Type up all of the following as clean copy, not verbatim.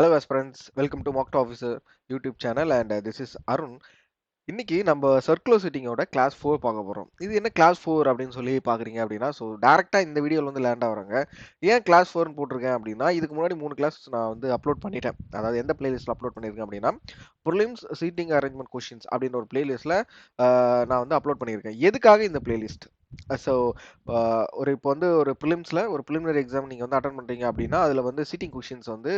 Hello aspirants, welcome to Mock to Officer YouTube channel and this is Arun. இன்னைக்கு நம்ம circular சிட்டிங்கோட class 4 பார்க்க போறோம். இது என்ன கிளாஸ் 4 அப்படின்னு சொல்லி பார்க்குறீங்க அப்படின்னா, ஸோ டேரெக்டா இந்த வீடியோவில் வந்து லேண்ட் ஆகுறாங்க. ஏன் கிளாஸ் 4ன்னு போட்டிருக்கேன் அப்படின்னா, இதுக்கு முன்னாடி 3 கிளாஸ் நான் வந்து அப்லோட் பண்ணிட்டேன். அதாவது எந்த பிளேலிஸ்ட்டில் அப்லோட் பண்ணியிருக்கேன் அப்படின்னா, ப்ரிலிம்ஸ் சீட்டிங் அரேஞ்ச்மெண்ட் கொஷின்ஸ் அப்படின்ற ஒரு பிளேலிஸ்ட்டில் நான் வந்து அப்லோட் பண்ணியிருக்கேன். எதுக்காக இந்த பிளேலிஸ்ட்? ஸோ இப்போ வந்து ஒரு ப்ரிலிம்ஸில் ஒரு ப்ரிலிமினரி எக்ஸாம் நீங்கள் வந்து அட்டன் பண்ணுறீங்க அப்படின்னா, அதில் வந்து சீட்டிங் கொஷின்ஸ் வந்து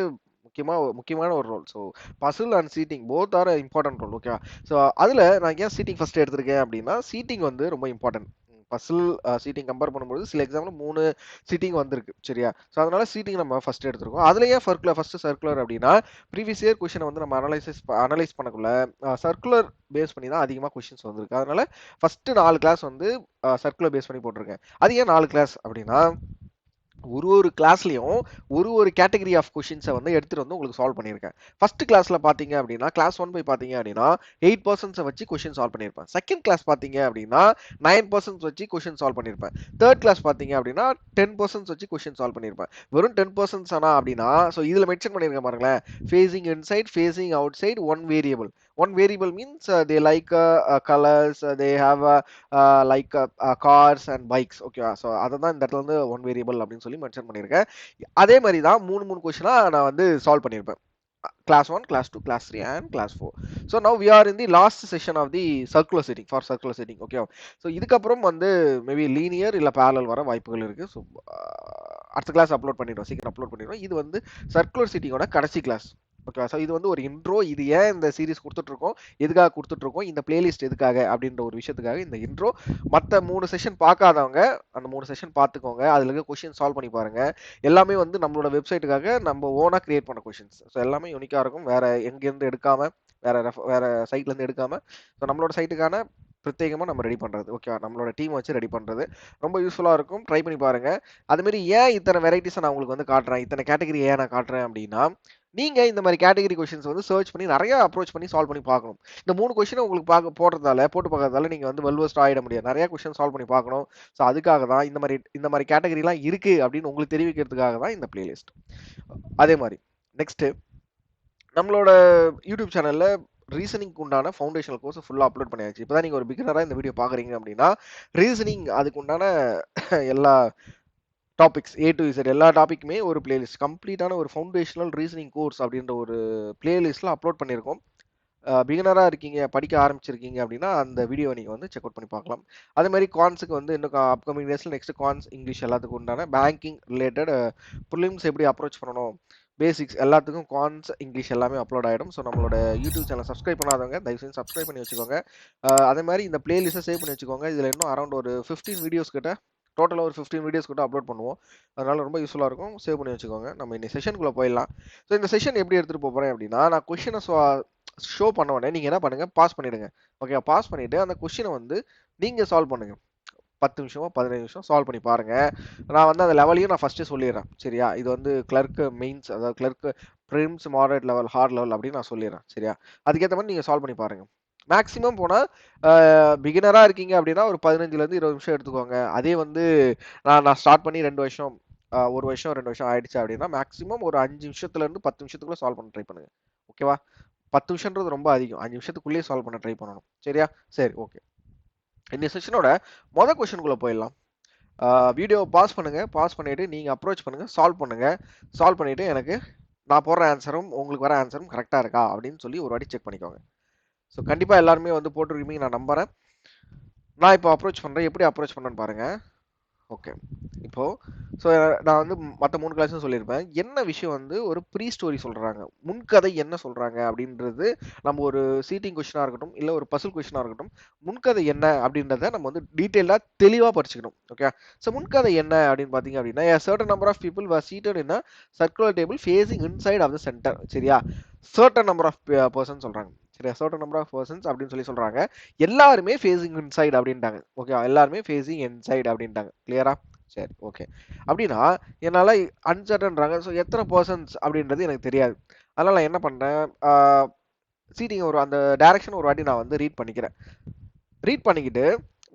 முக்கியமான ஒரு role. So puzzle and seating both are important role. ஓகேவா? ஸோ அதில் நான் ஏன் சீட்டிங் ஃபர்ஸ்ட் எடுத்திருக்கேன் அப்படின்னா, சீட்டிங் வந்து ரொம்ப இம்பார்ட்டன்ட். பசில் சீட்டிங் கம்பேர் பண்ணும்போது சில எக்ஸாம்ல 3 சீட்டிங் வந்திருக்கு. சரியா? ஸோ அதனால சீட்டிங் நம்ம ஃபர்ஸ்ட் எடுத்திருக்கோம். அதுல ஏன் ஃபர்ஸ்ட் சர்க்குலர் அப்படின்னா, ப்ரீவியஸ் இயர் கொஸ்டினை வந்து நம்ம அனலைஸ் பண்ணக்குள்ள சர்க்குலர் பேஸ் பண்ணி தான் அதிகமாக கொஸ்டின்ஸ் வந்திருக்கு. அதனால ஃபர்ஸ்ட் 4 கிளாஸ் வந்து சர்க்குலர் பேஸ் பண்ணி போட்டிருக்கேன். அது ஏன் 4 கிளாஸ் அப்படின்னா, ஒரு கிளாஸ்லயும் ஒரு கேட்டகரி ஆஃப் கொஷின்ஸை வந்து எடுத்துட்டு வந்து உங்களுக்கு சால்வ் பண்ணியிருக்கேன். ஃபர்ஸ்ட் கிளாஸ்ல பாத்தீங்க அப்படின்னா, கிளாஸ் 1 போய் பாத்தீங்க அப்படின்னா 8% வச்சு கொஷின் சால்வ் பண்ணியிருப்பேன். செகண்ட் கிளாஸ் பாத்தீங்க அப்படின்னா 9% வச்சு கொஷின் சால்வ் பண்ணியிருப்பேன். தேர்ட் கிளாஸ் பாத்தீங்க அப்படின்னா 10% வச்சு கொஷின் சால்வ் பண்ணியிருப்பேன். வெறும் 10% ஆனா அப்படின்னா, ஸோ இதுல மென்ஷன் பண்ணியிருக்கேன் பாருங்களேன், facing inside, facing outside, one variable. One variable means they like colors, they have like cars and bikes. ஓகேவா? ஸோ அதை தான் இந்த இடத்துல வந்து ஒன் வேரியபிள் அப்படின்னு சொல்லி மென்ஷன் பண்ணியிருக்கேன். அதே மாதிரி தான் மூணு கொஸ்டினா நான் வந்து சால்வ் பண்ணியிருப்பேன். Class 1, Class 2, Class 3 and Class 4. So now we are in the last session of the circular setting for circular setting. Okay. So இதுக்கப்புறம் வந்து மேபி லீனியர் இல்லை parallel வர வாய்ப்புகள் இருக்கு. ஸோ அடுத்த கிளாஸ் அப்லோட் பண்ணிடுவோம், சீக்கிரம் அப்லோட் பண்ணிடுவோம். இது வந்து சர்க்குலர் சிட்டிங்கோட கடைசி கிளாஸ். ஓகே. ஸோ இது வந்து ஒரு இன்ட்ரோ. இது ஏன் இந்த சீரிஸ் கொடுத்துட்ருக்கோம், எதுக்காக கொடுத்துட்ருக்கோம், இந்த பிளேலிஸ்ட் எதுக்காக அப்படின்ற ஒரு விஷயத்துக்காக இந்த இன்ட்ரோ. மற்ற 3 செஷன் பார்க்காதவங்க அந்த 3 செஷன் பார்த்துக்கோங்க. அதில் இருக்க கொஷின் சால்வ் பண்ணி பாருங்க. எல்லாமே வந்து நம்மளோட வெப்சைட்டுக்காக நம்ம ஓனாக கிரியேட் பண்ண கொஷின்ஸ். ஸோ எல்லாமே யூனிக்காக இருக்கும். வேற எங்கேருந்து எடுக்காம, வேற சைட்லேருந்து எடுக்காம, ஸோ நம்மளோட சைட்டுக்கான பிரத்யேகமாக நம்ம ரெடி பண்ணுறது. ஓகே. நம்மளோட டீம் வச்சு ரெடி பண்ணுறது ரொம்ப யூஸ்ஃபுல்லாக இருக்கும். ட்ரை பண்ணி பாருங்க. அதுமாரி ஏன் இத்தனை வெரைட்டிஸை நான் உங்களுக்கு வந்து காட்டுறேன், இத்தனை கேட்டகரி ஏன் நான் காட்டுறேன் அப்படின்னா, நீங்க இந்த மாதிரி கேட்டகரி கொஸ்டின்ஸ் வந்து சர்ச் பண்ணி நிறைய அப்ரோச் பண்ணி சால்வ் பண்ணி பார்க்கணும். இந்த 3 கொஸ்டினை உங்களுக்கு போட்டு பார்க்கறதால நீங்க வந்து வெல் வெஸ்ட் ஆயிட முடியாது. நிறைய கொஸ்டின் சால்வ் பண்ணி பார்க்கணும். ஸோ அதுக்காக தான் இந்த மாதிரி கேட்டகரிலாம் இருக்கு அப்படின்னு உங்களுக்கு தெரிவிக்கிறதுக்காக தான் இந்த பிளேலிஸ்ட். அதே மாதிரி நெக்ஸ்ட் நம்மளோட யூடியூப் சேனல்ல ரீசனிங் உண்டான ஃபவுண்டேஷனல் கோர்ஸ் ஃபுல்லாக அப்லோட் பண்ணியாச்சு. இப்போதான் நீங்க ஒரு பிகினராக இந்த வீடியோ பார்க்குறீங்க அப்படின்னா, ரீசனிங் அதுக்கு உண்டான எல்லா டாபிக்ஸ் A to Z எல்லா டாபிக்குமே ஒரு பிளேலிஸ்ட், கம்ப்ளீட்டான ஒரு ஃபவுண்டேஷனல் ரீசனிங் கோர்ஸ் அப்படின்ற ஒரு பிளேலிஸ்ட்ல அப்லோட் பண்ணியிருக்கோம். பிகினராக இருக்கீங்க, படிக்க ஆரம்பிச்சிருக்கீங்க அப்படின்னா அந்த வீடியோவை நீங்கள் வந்து செக் அவுட் பண்ணி பார்க்கலாம். அதே மாதிரி கான்ஸுக்கு வந்து இன்னும் அப்கமிங் டேஸில் நெக்ஸ்ட் கான்ஸ் இங்கிலீஷ் எல்லாத்துக்கும் உண்டான பேங்கிங் ரிலேட்டட் ப்ரிலிம்ஸ் எப்படி அப்ரோச் பண்ணணும், பேசிக்ஸ் எல்லாத்துக்கும் கான்ஸ் இங்கிலீஷ் எல்லாமே அப்லோட் ஆகிடும். ஸோ நம்மளோட யூடியூப் சேனல் சப்ஸ்கிரைப் பண்ணாதவங்க தயவு செஞ்சு சப்ஸ்கிரைப் பண்ணி வச்சுக்கோங்க. அதே மாதிரி இந்த பிளேலிஸ்ட்டை சேவ் பண்ணி வச்சுக்கோங்க. இதில் இன்னும் அரௌண்ட் ஒரு 15 வீடியோஸ் கிட்ட, டோட்டலாக ஒரு 15 வீடியோஸ் கிட்ட அப்லோட் பண்ணுவோம். அதனால ரொம்ப யூஸ்ஃபுல்லாக இருக்கும். சேவ் பண்ணி வச்சுக்கோங்க. நம்ம இந்த செஷனுக்குள்ளே போயிடலாம். ஸோ இந்த செஷன் எப்படி எடுத்துகிட்டு போகிறேன் அப்படின்னா, நான் கொஷினை ஷோ பண்ண உடனே நீங்கள் என்ன பண்ணுங்க, பாஸ் பண்ணிடுங்க. ஓகே. பாஸ் பண்ணிவிட்டு அந்த கொஷினை வந்து நீங்கள் சால்வ் பண்ணுங்க. 10 நிமிஷமோ 15 நிமிஷம் சால்வ் பண்ணி பாருங்க. நான் வந்து அந்த லெவலையும் நான் ஃபர்ஸ்ட் சொல்லிடுறேன். சரியா? இது வந்து கிளர்க் மெயின்ஸ், அதாவது clerk prelims, moderate level, hard level அப்படின்னு நான் சொல்லிடுறேன். சரியா? அதுக்கேற்ற மாதிரி நீங்கள் சால்வ் பண்ணி பாருங்க. மேக்ஸிமம் போனால் பிகினராக இருக்கீங்க அப்படின்னா ஒரு 15லேருந்து 20 நிமிஷம் எடுத்துக்கோங்க. அதே வந்து நான் ஸ்டார்ட் பண்ணி 2 வருஷம், 1 வருஷம் 2 வருஷம் ஆயிடுச்சு அப்படின்னா மேக்ஸிமம் ஒரு 5 நிமிஷத்துலேருந்து 10 நிமிஷத்துக்குள்ள சால்வ் பண்ண ட்ரை பண்ணுங்க. ஓகேவா? 10 நிமிஷம்ன்றது ரொம்ப அதிகம். 5 நிமிஷத்துக்குள்ளேயே சால்வ் பண்ண ட்ரை பண்ணணும். சரியா? சரி, ஓகே. இந்த செஷனோட மொதல் கொஸ்டினுக்குள்ள போயிடலாம். வீடியோவை பாஸ் பண்ணுங்க. பாஸ் பண்ணிட்டு நீங்க அப்ரோச் பண்ணுங்க, சால்வ் பண்ணுங்க. சால்வ் பண்ணிட்டு எனக்கு நான் போடுற ஆன்சரும் உங்களுக்கு வர ஆன்சரும் கரெக்டா இருக்கா அப்படின்னு சொல்லி ஒரு வாட்டி செக் பண்ணிக்கோங்க. ஸோ கண்டிப்பா எல்லாருமே வந்து போட்டுருக்கீங்க நான் நம்புறேன். நான் இப்போ அப்ரோச் பண்றேன். எப்படி அப்ரோச் பண்ணேன்னு பாருங்க. ஓகே. இப்போ ஸோ நான் வந்து மற்ற 3 கிளாஸும் சொல்லியிருப்பேன். என்ன விஷயம் வந்து ஒரு ப்ரீ ஸ்டோரி சொல்றாங்க, முன்கதை என்ன சொல்றாங்க அப்படின்றது, நம்ம ஒரு சீட்டிங் கொஸ்டினாக இருக்கட்டும், இல்லை ஒரு பசில் கொஸ்டினாக இருக்கட்டும், முன்கதை என்ன அப்படின்றத நம்ம வந்து டீட்டெயிலாக தெளிவாக படிச்சுக்கணும். ஓகே. ஸோ முன்கதை என்ன அப்படின்னு பார்த்தீங்க அப்படின்னா, a certain number of people were seated in a circular table facing inside of the center. சரியா? certain number of person சொல்றாங்க. சரியா? certain number of persons அப்படின்னு சொல்லி சொல்றாங்க. எல்லாருமே ஃபேஸிங் இன்சைட் அப்படின்ட்டாங்க. ஓகே. எல்லாருமே ஃபேஸிங் இன்சைட் அப்படின்ட்டாங்க. கிளியரா? சரி, ஓகே. அப்படின்னா என்னால அன்சர்டன்றாங்க. ஸோ எத்தனை பர்சன்ஸ் அப்படின்றது எனக்கு தெரியாது. அதனால நான் என்ன பண்றேன், சீட்டிங் ஒரு அந்த டைரக்ஷன் ஒரு வாட்டி நான் வந்து ரீட் பண்ணிக்கிறேன். ரீட் பண்ணிக்கிட்டு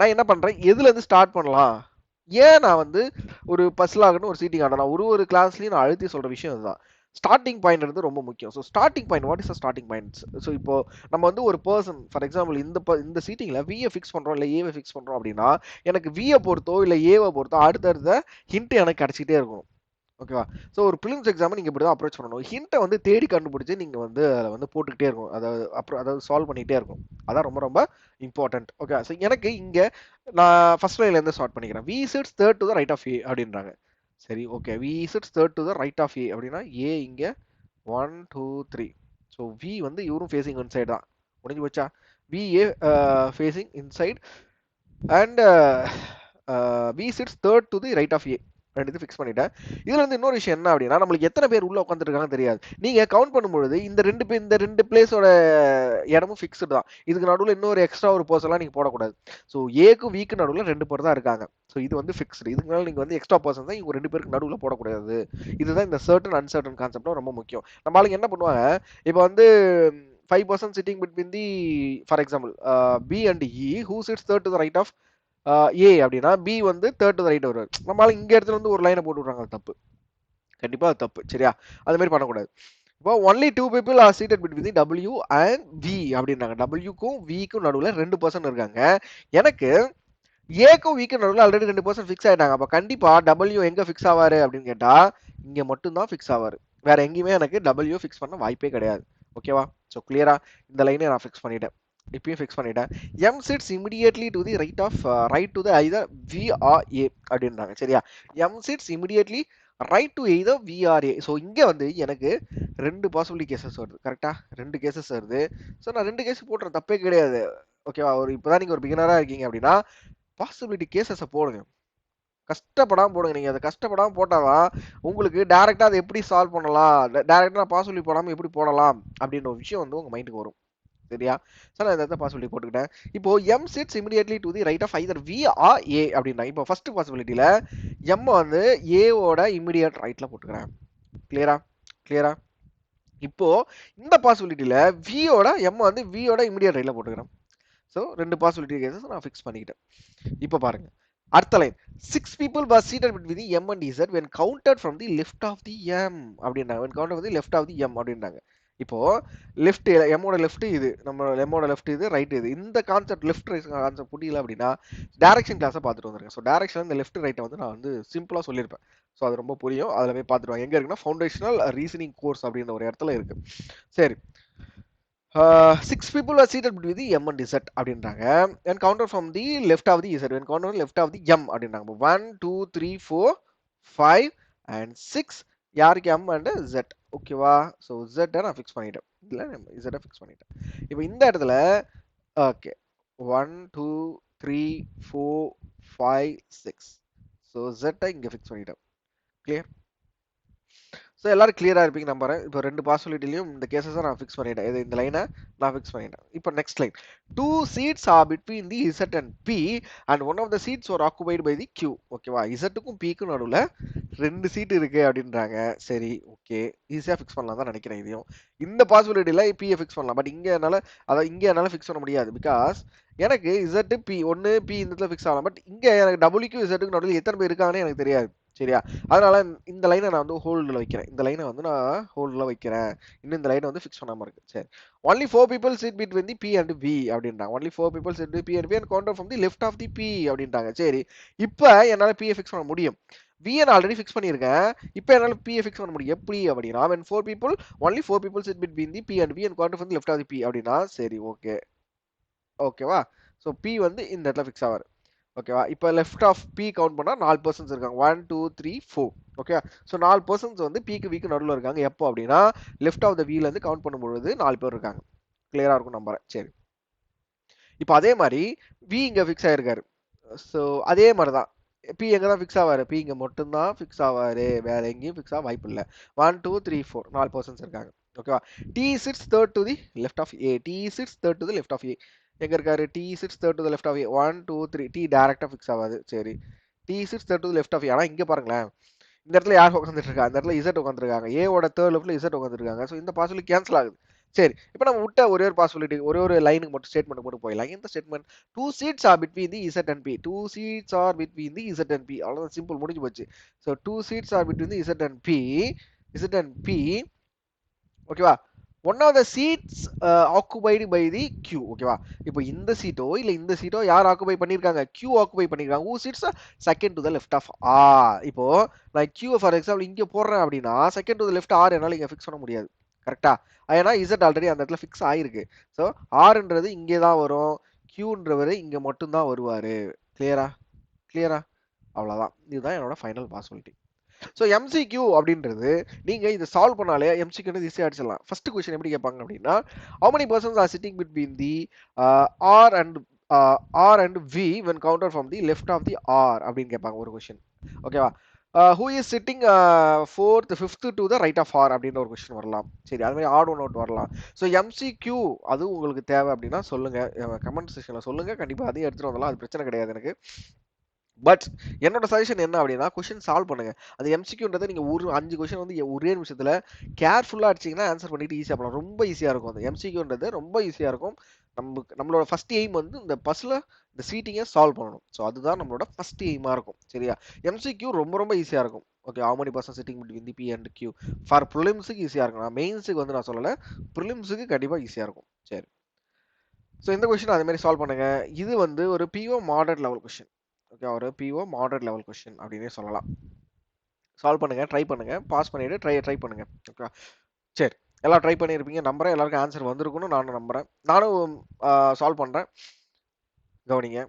நான் என்ன பண்றேன், எதுல இருந்து ஸ்டார்ட் பண்ணலாம், ஏன் நான் வந்து ஒரு பஸ்ல ஆகட்டும் ஒரு சீட்டிங் ஆகணும், நான் ஒரு கிளாஸ்லயும் நான் அழுத்தி சொல்ற விஷயம் இதுதான். ஸ்டார்டிங் பாயிண்ட் வந்து ரொம்ப முக்கியம். So starting point, what is the starting points? So இப்போ நம்ம வந்து ஒரு பர்சன் ஃபார் எக்ஸாம்பிள் இந்த சீட்டிங்ல வியை ஃபிக்ஸ் பண்றோம் இல்லை ஏவை ஃபிக்ஸ் பண்றோம் அப்படின்னா எனக்கு வியை பொறுத்தோ இல்லை ஏவை பொறுத்தோ அடுத்தடுத்த ஹிண்ட் எனக்கு கிடைச்சிட்டே இருக்கும். ஓகேவா? ஸோ ஒரு ப்ரிலிம்ஸ் எக்ஸாம் நீங்க இப்படி தான் அப்ரோச் பண்ணணும். ஹிண்ட்டை வந்து தேடி கண்டுபிடிச்சு நீங்க வந்து அதில் வந்து போட்டுக்கிட்டே இருக்கும். அதாவது சால்வ் பண்ணிக்கிட்டே இருக்கும். அதான் ரொம்ப ரொம்ப இம்பார்ட்டன்ட். ஓகே. ஸோ எனக்கு இங்க நான் ஃபர்ஸ்ட் லைன்ல இருந்து ஸ்டார்ட் பண்ணிக்கிறேன். V sits third to the right of A அப்படின்றாங்க. சரி, okay. V sits third to the right of A அப்படின்னா ஏ இங்க 1 2 3. ஸோ வி வந்து இவரும் ஃபேசிங் இன்சைட் தான். முடிஞ்சு போச்சா? V A facing inside and V sits third to the right of A. ரெண்டு ஃபிக்ஸ் பண்ணிட்டேன். இதுல இருந்து இன்னொரு விஷயம் என்ன அப்படின்னா நம்மளுக்கு எத்தனை பேர் உள்ள உட்காந்துருக்காங்கன்னு தெரியாது. நீங்க கவுண்ட் பண்ணும்பொழுது இந்த ரெண்டு பிளேஸோட இடமும் ஃபிக்ஸ்டு தான். இதுக்கு நடுவில் இன்னொரு எக்ஸ்ட்ரா ஒரு பர்சன்லாம் நீங்க போடக்கூடாது. ஸோ ஏக்கு வீக்கு நடுவில் 2 பேர் தான் இருக்காங்க. ஸோ இது வந்து ஃபிக்ஸ்டு. இதுக்கு மேலே நீங்க வந்து எக்ஸ்ட்ரா பர்சன் தான் இவங்க 2 பேருக்கு நடுவில் போடக்கூடாது. இதுதான் இந்த சர்டன் அன்சர்டன் கான்செப்டும் ரொம்ப முக்கியம். நம்ம ஆளுங்க என்ன பண்ணுவாங்க, இப்போ வந்து 5% sitting between the, for example, B and E, who sits third to the right of ஏ அப்படின்னா பி வந்து தேர்ட் டு ரைட் வருவார். நம்மளால இங்க இடத்துல வந்து ஒரு லைனை போட்டு விட்றாங்க. அது தப்பு. கண்டிப்பா அது தப்பு. சரியா? அது மாதிரி பண்ணக்கூடாது. இப்போ only 2 people are seated between W and V அப்படின்றாங்க. Wக்கும் Vக்கும் நடுவில் 2% இருக்காங்க. எனக்கு ஏக்கும் விக்கும் நடுவில் ஆல்ரெடி 2% ஃபிக்ஸ் ஆயிட்டாங்க. அப்போ கண்டிப்பா W எங்க ஃபிக்ஸ் ஆவாரு அப்படின்னு கேட்டா இங்க மட்டும் தான் ஃபிக்ஸ் ஆவாரு. வேற எங்கேயுமே எனக்கு W ஃபிக்ஸ் பண்ண வாய்ப்பே கிடையாது. ஓகேவா? ஸோ கிளியரா இந்த லைனை நான் ஃபிக்ஸ் பண்ணிட்டேன். இப்பயும் ஃபிக்ஸ் பண்ணிட்டேன். M sits immediately to the right to the either V or A அப்படின்றாங்க. சரியா? M sits immediately right to either V or A. So இங்கே வந்து எனக்கு 2 பாசிபிலிட்டி கேசஸ் வருது. கரெக்டா? 2 கேசஸ் வருது. ஸோ நான் 2 கேஸ் போடுறேன், தப்பே கிடையாது. ஓகேவா? இப்போதான் நீங்க ஒரு பிகினரா இருக்கீங்க அப்படின்னா பாசிபிலிட்டி கேசஸை போடுங்க. கஷ்டப்படாம போடுங்க. நீங்க அதை கஷ்டப்படாம போட்டாதான் உங்களுக்கு டைரக்டா அதை எப்படி சால்வ் பண்ணலாம், டைரக்டா நான் பாசிபிலிட்டி போடாம எப்படி போடலாம் அப்படின்ற ஒரு விஷயம் வந்து உங்க மைண்டுக்கு வரும். சரியா? சார் நான் இதை பாசிபிலிட்டி போட்டுக்கிட்டேன். இப்போ M sits immediately to the right of either V or A அப்படின்னா இப்போ ஃபர்ஸ்ட் பாசிபிலிட்டியில எம் வந்து ஏவோட இமிடியேட் ரைட்ல போட்டுக்கிறேன். கிளியரா? கிளியரா? இப்போ இந்த பாசிபிலிட்டியில வியோட எம் வந்து வியோட இமிடியேட் ரைட்ல போட்டுக்கிறேன். ஸோ 2 பாசிபிலிட்டி கேசஸ் நான் ஃபிக்ஸ் பண்ணிக்கிட்டேன். இப்போ பாருங்க அடுத்த line. 6 people were seated between the M and Z when counted from the left of the M அப்படின்றாங்க. when counted from the left of the M அப்படின்றாங்க. இப்போ லெஃப்ட் எம்மோட லெஃப்ட் இது, நம்ம எம்மோட லெஃப்ட் இது, ரைட் இது. இந்த கான்செப்ட் லெஃப்ட் ரைட் கான்செப்ட் புரியல அப்படின்னா டைரக்ஷன் கிளாஸை பார்த்துட்டு வந்துருங்க. ஸோ டைரக்ஷன் இந்த லெஃப்ட் ரைட்டை வந்து நான் வந்து சிம்பிளா சொல்லியிருப்பேன். ஸோ அது ரொம்ப புரியும். அதில் போய் பார்த்துட்டு எங்க இருக்குன்னா ஃபவுண்டேஷனல் ரீசனிங் கோர்ஸ் அப்படின்ற ஒரு இடத்துல இருக்கு. சரி, 6 people are seated between the M and Z அப்படின்றாங்க. and counted from the left of the Z when counted from left of the M அப்படின்றாங்க. 1 2 3 4 5 and 6 யாருக்கு M and Z. ஓகேவா? ஸோ Z நான் ஃபிக்ஸ் பண்ணிட்டேன். இல்லை Z ஃபிக்ஸ் பண்ணிட்டேன். இப்போ இந்த இடத்துல ஓகே 1 2 3 4 5 6. ஸோ Z இங்கே ஃபிக்ஸ் பண்ணிட்டேன். கிளியர்? ஸோ எல்லாரும் கிளியரா இருப்பீங்க நம்புறேன். இப்போ 2 பாசிபிலிட்டிலையும் இந்த கேசஸை நான் ஃபிக்ஸ் பண்ணிட்டேன். இந்த லைனை நான் ஃபிக்ஸ் பண்ணிட்டேன். இப்போ next line. 2 seats are between the Z and P and one of the seats were occupied by the Q. ஓகேவா? Z-க்கும் P-க்கும் நடுவில் 2 சீட் இருக்கு அப்படின்றாங்க. சரி, ஓகே. ஈஸியா ஃபிக்ஸ் பண்ணலாம் தான் நினைக்கிறேன். இதையும் இந்த பாசிபிலிட்டியில P-யை ஃபிக்ஸ் பண்ணலாம். பட் இங்கே என்னால் ஃபிக்ஸ் பண்ண முடியாது. பிகாஸ் எனக்கு Z P ஒன்று P இந்த இடத்துல ஃபிக்ஸ் ஆகலாம். பட் இங்கே எனக்கு Wக்கும் Z-க்கும் நடுவில் எத்தனை பேர் இருக்காங்கன்னு எனக்கு தெரியாது. சரியா? அதனால இந்த லைனை நான் வந்து ஹோல்டில் வைக்கிறேன். இந்த லைனை வந்து நான் ஹோல்டில் வைக்கிறேன். இன்னும் இந்த லைனை வந்து ஃபிக்ஸ் பண்ணாமல் இருக்கு. சரி, only 4 people sit between the P and V அப்படின்றாங்க. only 4 people sit between P and V and counted from the left of the P அப்படின்றாங்க. சரி, இப்போ என்னால் P-யை ஃபிக்ஸ் பண்ண முடியும். V-யை நான் ஆல்ரெடி ஃபிக்ஸ் பண்ணியிருக்கேன். இப்போ என்னால் P-யை ஃபிக்ஸ் பண்ண முடியும். எப்படி அப்படின்னா when 4 people only 4 people sit between the P and V and counted from the left of the P அப்படின்னா சரி, ஓகே. ஓகேவா? ஸோ P வந்து இந்த இடத்துல ஃபிக்ஸ் ஆவார். ஓகேவா? இப்போ லெஃப்ட் ஆஃப் பி கவுண்ட் பண்ணா 4 பர்சன்ஸ் இருக்காங்க. 1 2 3 4. ஓகே. ஸோ 4 பர்சன்ஸ் வந்து பிக்கு விக்கு நடுவில் இருக்காங்க. எப்போ அப்படின்னா லெஃப்ட் ஆஃப் த வீல இருந்து கவுண்ட் பண்ணும்பொழுது 4 பேர் இருக்காங்க. கிளியரா இருக்கும் நம்புறேன். சரி, இப்போ அதே மாதிரி வி இங்க ஃபிக்ஸ் ஆயிருக்காரு. ஸோ அதே மாதிரி தான் பி எங்க தான் ஃபிக்ஸ் ஆவாரு? பி இங்க மட்டும்தான் ஃபிக்ஸ் ஆவாரு. வேற எங்கேயும் ஃபிக்ஸ் ஆக வாய்ப்பு இல்லை. 1 2 3 4 4 பர்சன்ஸ் இருக்காங்க. ஓகேவா? T sits third to the left of A. T sits third to the left of A. எங்க இருக்காரு? T sits third to the left of A. 1 2 3. T டைரக்டா ஃபிக்ஸ் ஆகாது. சரி, T sits third to the left of A. ஆனா இங்க பாருங்களேன், இந்த இடத்துல யார் உட்காந்துட்டு இருக்கா? இந்த இடத்துல இசட் உட்காந்துருக்காங்க. ஏவோட தேர்ட் லெஃப்ட்ல இசட் உட்காந்துருக்காங்க. ஸோ இந்த பாசிபிலிட்டி கேன்சல் ஆகுது. சரி, இப்போ நம்ம விட்ட ஒரே ஒரு பாசிபிலிட்டி, ஒரே ஒரு லைனுக்கு மட்டும் ஸ்டேட்மெண்ட் மட்டும் போயிடலாம். இந்த statement 2 seats are between the Z and P. 2 seats are between the Z and P. அவ்வளவுதான், சிம்பிள், முடிஞ்சு போச்சு. So 2 seats are between the Z and P Z and P, ஓகேவா, one of the seats occupied by the Q, ஓகேவா. இப்போ இந்த சீட்டோ இல்ல இந்த சீட்டோ யார் ஆக்குபை பண்ணிருக்காங்க, Q ஆக்குபை பண்ணிருக்காங்க. Who sits second to the left of R. இப்போ நான் Q ஃபார் எக்ஸாம்பிள் இங்க போடுறேன் அப்படின்னா second to the left R என்னால இங்க ஃபிக்ஸ் பண்ண முடியாது, கரெக்டா. ஏன்னா Z ஆல்ரெடி அந்த இடத்துல ஃபிக்ஸ் ஆயிருக்கு. ஸோ Rன்றது இங்கே தான் வரும், Qன்றவர் இங்க மட்டும் தான் வருவாரு. கிளியரா, கிளியரா, அவ்வளவுதான். இதுதான் என்னோட ஃபைனல் பாசிபிலிட்டி. ஸோ எம்சிக்யூ அப்படின்றது நீங்க இதை சால்வ் பண்ணாலே எம்சிக்யூ ஈஸியாக அடிச்சிடலாம். ஃபர்ஸ்ட் கொஸ்டின் எப்படி கேட்பாங்க அப்படின்னா, how many persons are sitting between the R and R and V when counted from the left of the R அப்படின்னு கேட்பாங்க ஒரு கொஸ்டின், ஓகேவா. Who is sitting fourth fifth to the right of R அப்படின்ற ஒரு question வரலாம். சரி, அது மாதிரி ஆட் ஒன் அவுட் வரலாம். ஸோ எம்சிக்யூ அது உங்களுக்கு தேவை அப்படின்னா சொல்லுங்க, கமெண்ட் செக்ஷன்ல சொல்லுங்க, கண்டிப்பா அதையும் எடுத்துட்டு வரலாம், அது பிரச்சனை கிடையாது எனக்கு. பட் என்னோட சஜஷன் என்ன அப்படின்னா, கொஸ்டின் சால்வ் பண்ணுங்க. அது எம்சிக்யூன்றதை நீங்க ஒரு 5 கொஸ்டின் வந்து ஒரே நிமிஷத்துல கேர்ஃபுல்லா அடிச்சீங்கன்னா ஆன்சர் பண்ணிட்டு ஈஸியா பண்ணலாம். ரொம்ப ஈஸியா இருக்கும். அது எம்சிக்யூன்றது ரொம்ப ஈஸியா இருக்கும். நம்மளோட ஃபர்ஸ்ட் எய்ம் வந்து இந்த பஸ்ல இந்த சீட்டிங்கை சால்வ் பண்ணணும். ஸோ அதுதான் நம்மளோட ஃபர்ஸ்ட் எய்மா இருக்கும். சரியா, எம்சிக்யூ ரொம்ப ரொம்ப ஈஸியா இருக்கும். Okay, how many person sitting between the P and Q for ப்ரிலிம்ஸுக்கு ஈஸியா இருக்கும். நான் மெயின்ஸுக்கு வந்து நான் சொல்லல, ப்ரிலிம்ஸுக்கு கண்டிப்பா ஈஸியா இருக்கும். சரி, ஸோ இந்த கொஸ்டின் அதே மாதிரி சால்வ் பண்ணுங்க. இது வந்து ஒரு PO moderate level question, okay, ஒரு பிஓ மாடரேட் லெவல் கொஸ்டின் அப்படின்னே சொல்லலாம். சால்வ் பண்ணுங்க, ட்ரை பண்ணுங்க, பாஸ் பண்ணிட்டு ட்ரை பண்ணுங்க, ஓகே. சரி, எல்லாம் ட்ரை பண்ணியிருப்பீங்க நம்புறேன். எல்லாருக்கும் ஆன்சர் வந்திருக்குன்னு நானும் நம்புறேன். நானும் சால்வ் பண்றேன், கவனிங்க.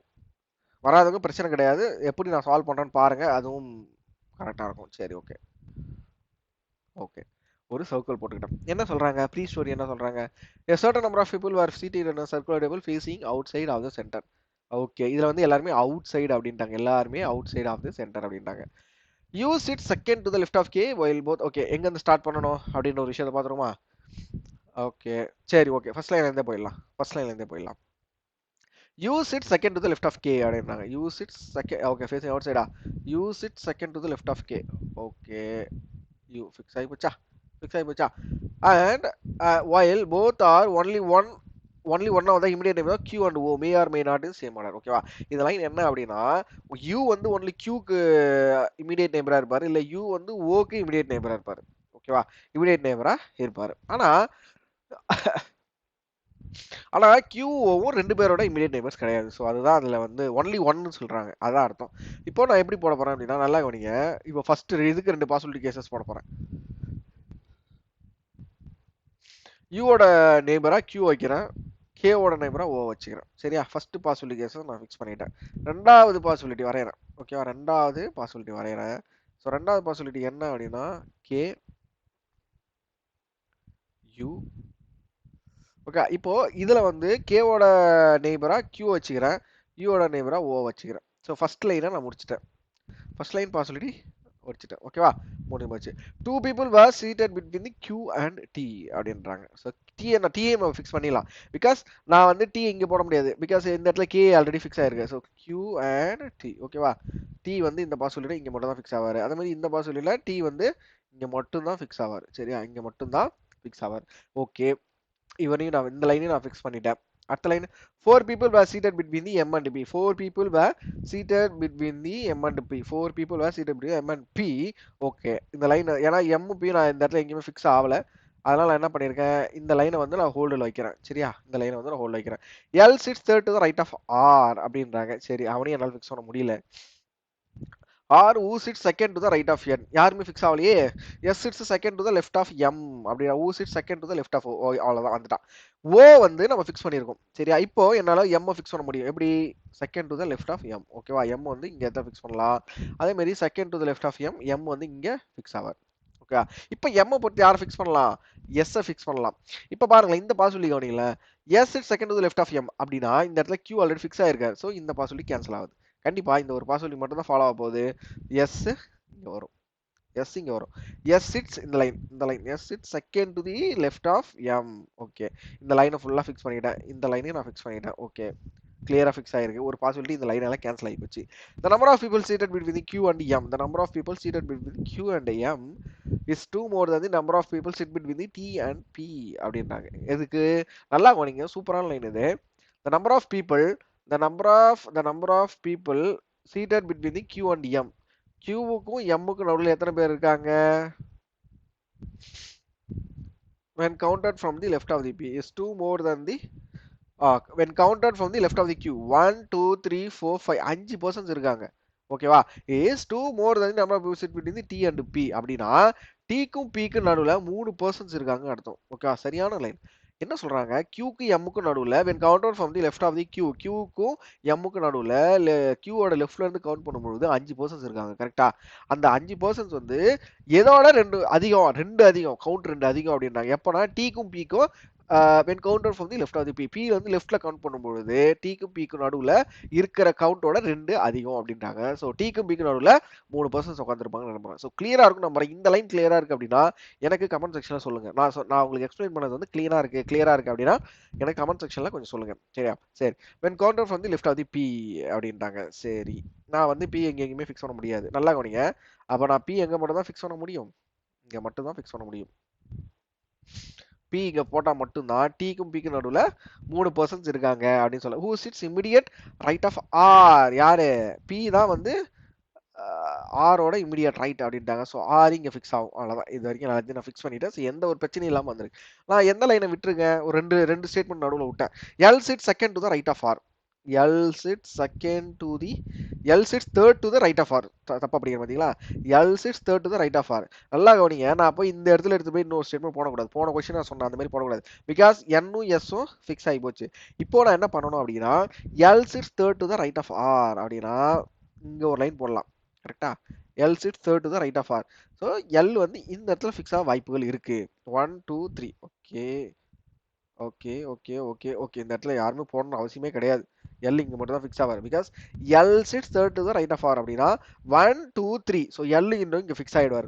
வராதவங்க பிரச்சனை கிடையாது, எப்படி நான் சால்வ் பண்றேன்னு பாருங்க, அதுவும் கரெக்டா இருக்கும். சரி, ஓகே ஓகே. ஒரு சர்க்கிள் போட்டுக்கிட்டோம். என்ன சொல்றாங்க, ப்ரீ ஸ்டோரி என்ன சொல்றாங்க, a certain number of people were seated in a circular table facing outside of the center. Okay, இதுல வந்து எல்லாருமே அவுட் சைடு அப்படின்ட்டாங்க, எல்லாருமே outside of the centre அப்படின்ட்டாங்க. U sit second to the left of K while both, okay, எங்க இருந்து start பண்ணணும் அப்படின்ற ஒரு விஷயத்தை பாத்துருமா. ஓகே, சரி, ஓகே, ஃபர்ஸ்ட் லைன்ல இருந்தே போயிடலாம், ஃபர்ஸ்ட் லைன்ல இருந்தே போயிடலாம். U sit second to the left of K அப்படின்றாங்க. U sit second, okay, facing அவுட் சைடா. U sit second to the left of K. Okay, U fix ஆகி போச்சா, ஃபிக்ஸ் ஆகி போச்சா. And while both are only one of the immediate neighbor Q and O may or may not in same order, ஓகேவா. இந்த line என்ன அப்படின்னா, U வந்து only Qக்கு immediate நெய்பரா இருப்பாரு, இல்ல U வந்து Oக்கு இமிடியேட் நெய்பரா இருப்பாரு, ஓகேவா. இமிடியேட் நெய்பரா இருப்பாரு. ஆனா ஆனா Qவும் ரெண்டு பேரோட இமிடியேட் நெய்பர்ஸ் கிடையாது. ஸோ அதுதான் அதுல வந்து ஒன்லி ஒன்னு சொல்றாங்க, அதான் அர்த்தம். இப்போ நான் எப்படி போட போறேன் அப்படின்னா, நல்லா கவனிங்க. இப்போ ஃபர்ஸ்ட் இதுக்கு ரெண்டு பாசிபிலிட்டி கேசஸ் போட போறேன். யூவோட நெய்பரா Q வைக்கிறேன், கேவோட நெய்பரா O வச்சுக்கிறேன். சரியா, ஃபர்ஸ்ட் பாசிபிலிட்டி கேஸை நான் ஃபிக்ஸ் பண்ணிட்டேன். ரெண்டாவது பாசிபிலிட்டி வரைகிறேன், ஓகேவா. ரெண்டாவது பாசிபிலிட்டி வரைகிறேன். ஸோ ரெண்டாவது பாசிபிலிட்டி என்ன அப்படின்னா, கே யூ, ஓகே. இப்போ இதுல வந்து கேவோட நெய்பரா Q வச்சுக்கிறேன், யூவோட நெய்பரா O வச்சுக்கிறேன். ஸோ ஃபர்ஸ்ட் லைனை நான் முடிச்சிட்டேன், ஃபர்ஸ்ட் லைன் பாசிபிலிட்டி வச்சுட்டேன், ஓகேவா. முடிஞ்சு போச்சு. Two people were seated between the Q and T அப்படின்றாங்க. ஸோ டிஏ நம்ம ஃபிக்ஸ் பண்ணிடலாம். பிகாஸ் நான் வந்து T இங்கே போட முடியாது, பிகாஸ் இந்த இடத்துல K ஆல்ரெடி ஃபிக்ஸ் ஆயிருக்கு. ஸோ Q அண்ட் T, ஓகேவா. T வந்து இந்த பாசிபிலிட்டி இங்கே மட்டும் தான் ஃபிக்ஸ் ஆவார். அதே மாதிரி இந்த பாசிபிலிட்டியில் T வந்து இங்கே மட்டும் தான் ஃபிக்ஸ் ஆவார். சரியா, இங்கே மட்டும் தான் ஃபிக்ஸ் ஆவார். ஓகே, இவனையும் நான் இந்த லைனையும் நான் ஃபிக்ஸ் பண்ணிட்டேன். அடுத்த line, 4 people were seated between the M and P. 4 people were seated between the M and P. 4 people were seated between M and P. Okay, இந்த லைன் ஏன்னா M P நான் இந்த இடத்துல எங்கேயுமே ஃபிக்ஸ் ஆகல, அதனால நான் என்ன பண்ணியிருக்கேன், இந்த லைனை வந்து நான் ஹோல்டில் வைக்கிறேன். சரியா, இந்த லைனை வந்து நான் ஹோல்டில் வைக்கிறேன். L sits third to the right of R அப்படின்றாங்க. சரி, அவனையும் என்னால் ஃபிக்ஸ் பண்ண முடியல. R U sit second to the right of N, யாருமே ஃபிக்ஸ் ஆகலையே. S sits second to the left of M அப்படின்னா, U sit second to the left of O, அவ்வளோதான் வந்துட்டான். ஓ வந்து நம்ம ஃபிக்ஸ் பண்ணியிருக்கோம். சரியா, இப்போ என்னால் எம் ஃபிக்ஸ் பண்ண முடியும். எப்படி, second to the left of M, ஓகேவா. எம் வந்து இங்கே தான் ஃபிக்ஸ் பண்ணலாம். அதே மாதிரி second to the left of M, M வந்து இங்கே ஃபிக்ஸ் ஆவார், ஓகே. இப்போ எம் பொறுத்து யாரை ஃபிக்ஸ் பண்ணலாம், எஸ் ஃபிக்ஸ் பண்ணலாம். இப்போ பாருங்களேன், இந்த பாசிபிலிட்டி கவனிங்களேன். S sit second to the left of M அப்படின்னா இந்த இடத்துல கியூ ஆல்ரெடி ஃபிக்ஸ் ஆயிருக்காரு. ஸோ இந்த பாசிபிலிட்டி கேன்சல் ஆகுது. கண்டிப்பா இந்த ஒரு பாசிபிலிட்டி மட்டும் தான் ஃபாலோ ஆக போகுது. எஸ் இங்க வரும், எஸ் இங்க வரும். எஸ் சிட்ஸ் இந்த line S sits second to the left of M, okay. இந்த லைனை ஃபுல்லா ஃபிக்ஸ் பண்ணிட்டேன், இந்த லைனையும் நான் ஃபிக்ஸ் பண்ணிட்டேன், ஓகே. கிளியரா ஃபிக்ஸ் ஆயிருக்கு. ஒரு பாசிபிலிட்டி இந்த லைனால கேன்சல் ஆகி போச்சு. the number of people seated between Q and M, the number of people seated between Q and M is 2 more than the number of people sit between the T and P அப்படின்றாங்க. எதுக்கு, நல்லா கவனிங்க, சூப்பரான line இது. the number of people the number of people seated between the Q and M, Qவுக்கும் Mவுக்கும் நடுவில் எத்தனை பேர் இருக்காங்க, when counted from the left of the P is 2 more than the when counted from the left of the Q 1 2 3 4 5 5% இருக்காங்க ஓகேவா is 2 more than the number of people sit between the T and P அப்படின்னா Tக்கும் Pக்கும் நடுவுல 3% இருக்காங்க அர்த்தம் okay சரியான line என்ன சொல்றாங்க Qக்கு Mக்கு நடுவுல when counted from the left of the Q Qக்கும் Mக்கு நடுவுல Q ஓட லெஃப்ட்ல இருந்து கவுண்ட் பண்ணும்போது 5% இருக்காங்க கரெக்டா அந்த 5% வந்து எதோட ரெண்டு அதிகம் கவுண்ட் ரெண்டு அதிகம் அப்படின்றாங்க எப்பனா Tக்கும் Pக்கும் when counted from the left of the P P வந்து லெஃப்ட்ல கவுண்ட் பண்ணும்பொழுது Tக்கும் Pக்கும் நடுவுல இருக்கிற கவுண்டோட ரெண்டு அதிகம் அப்படின்றாங்க ஸோ Tக்கும் Pக்கும் நடுவுல 3% உட்காந்துருப்பாங்கன்னு நம்புறேன் ஸோ கிளியரா இருக்கும் நம்புறேன் இந்த லைன் கிளியரா இருக்கு அப்படின்னா எனக்கு கமெண்ட் செக்ஷன்ல சொல்லுங்க நான் உங்களுக்கு எக்ஸ்பிளைன் பண்ணது வந்து கிளியரா இருக்கு அப்படின்னா எனக்கு கமெண்ட் செக்ஷன்ல கொஞ்சம் சொல்லுங்க சரியா சரி when counted from the left of the P அப்படின்றாங்க சரி நான் வந்து P எங்கேயுமே ஃபிக்ஸ் பண்ண முடியாது நல்லா கவனிங்க அப்ப நான் P எங்க மட்டும் தான் ஃபிக்ஸ் பண்ண முடியும் இங்க மட்டும் தான் ஃபிக்ஸ் பண்ண முடியும் P இங்க போட்டா மட்டும்தான் Tக்கும் Pக்கும் நடுவுல 3% இருக்காங்க அப்படின்னு சொல்ல who sits immediate right of R யாரு P தான் வந்து ஆரோட இமிடியட் ரைட் அப்படின்ட்டாங்க ஸோ ஆர் இங்கே ஃபிக்ஸ் ஆகும் அவ்வளோதான் இது வரைக்கும் நான் ஃபிக்ஸ் பண்ணிட்டேன் ஸோ எந்த ஒரு பிரச்சனையும் இல்லாமல் வந்திருக்கு நான் எந்த லைனை விட்டுருக்கேன் ஒரு ரெண்டு ஸ்டேட்மெண்ட் நடுவில் விட்டேன் L sit second to the right of R L sit second to the L sits third to the right of R தப்பா படிக்கிற பார்த்தீங்களா L sits third to the right of R நல்லா கவனிங்க நான் போய் இந்த இடத்துல எடுத்து போய் இன்னொரு ஸ்டேட்மெண்ட் போடக்கூடாது போன கொஸ்டின் நான் சொன்னேன் அந்த மாதிரி போடக்கூடாது பிகாஸ் என்னும் எஸ்ஸும் ஃபிக்ஸ் ஆகி போச்சு இப்போ நான் என்ன பண்ணணும் அப்படின்னா L sits third to the right of R அப்படின்னா இங்கே ஒரு லைன் போடலாம் கரெக்டா L sit third to the right of R so L வந்து இந்த இடத்துல ஃபிக்ஸ் ஆக வாய்ப்புகள் இருக்கு 1 2 3 okay okay okay okay okay இந்த இடத்துல யாருமே போடணும் அவசியமே கிடையாது எல் இங்க மட்டும் தான் ஃபிக்ஸ் ஆவார் because L sit third to the right of R அப்படின்னா 1 2 3 ஸோ எல் இன்னும் இங்க ஃபிக்ஸ் ஆயிடுவார்